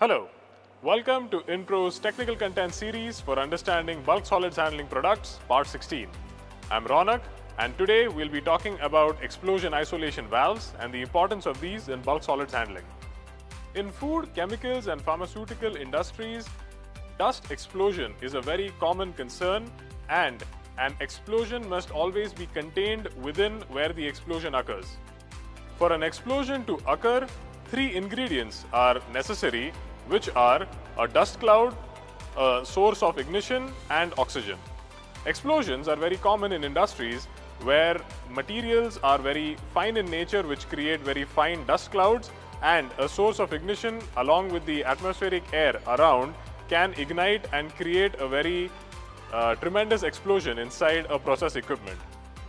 Hello, welcome to Indpro's technical content series for understanding bulk solids handling products, part 16. I'm Ronak, and today we'll be talking about explosion isolation valves and the importance of these in bulk solids handling. In food, chemicals and pharmaceutical industries, dust explosion is a very common concern, and an explosion must always be contained within where the explosion occurs. For an explosion to occur, three ingredients are necessary, which are a dust cloud, a source of ignition, and oxygen. Explosions are very common in industries where materials are very fine in nature, which create very fine dust clouds, and a source of ignition along with the atmospheric air around can ignite and create a very tremendous explosion inside a process equipment.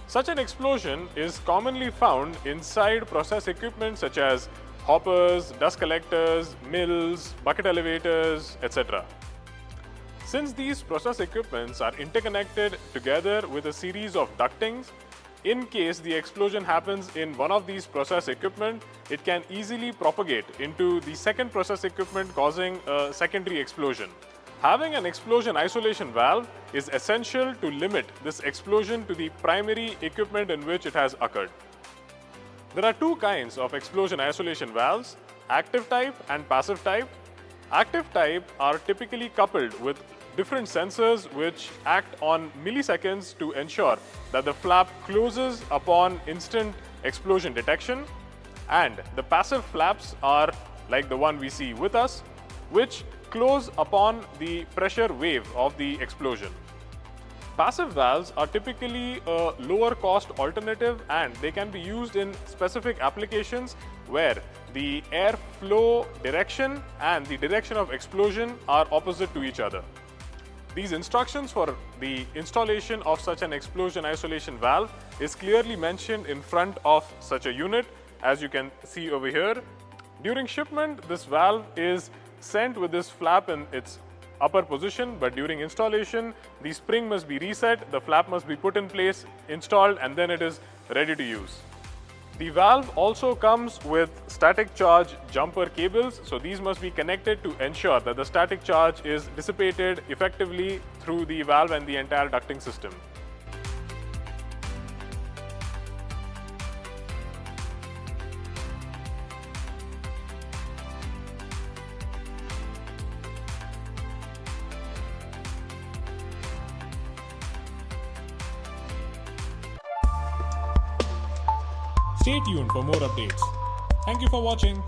Such an explosion is commonly found inside process equipment such as hoppers, dust collectors, mills, bucket elevators, etc. Since these process equipments are interconnected together with a series of ductings, in case the explosion happens in one of these process equipment, it can easily propagate into the second process equipment, causing a secondary explosion. Having an explosion isolation valve is essential to limit this explosion to the primary equipment in which it has occurred. There are two kinds of explosion isolation valves, active type and passive type. Active type are typically coupled with different sensors which act on milliseconds to ensure that the flap closes upon instant explosion detection, and the passive flaps are like the one we see with us, which close upon the pressure wave of the explosion. Passive valves are typically a lower cost alternative, and they can be used in specific applications where the air flow direction and the direction of explosion are opposite to each other. These instructions for the installation of such an explosion isolation valve is clearly mentioned in front of such a unit, as you can see over here. During shipment, this valve is sent with this flap in its upper position, but during installation, the spring must be reset, the flap must be put in place, installed, and then it is ready to use. The valve also comes with static charge jumper cables, so these must be connected to ensure that the static charge is dissipated effectively through the valve and the entire ducting system. Stay tuned for more updates. Thank you for watching.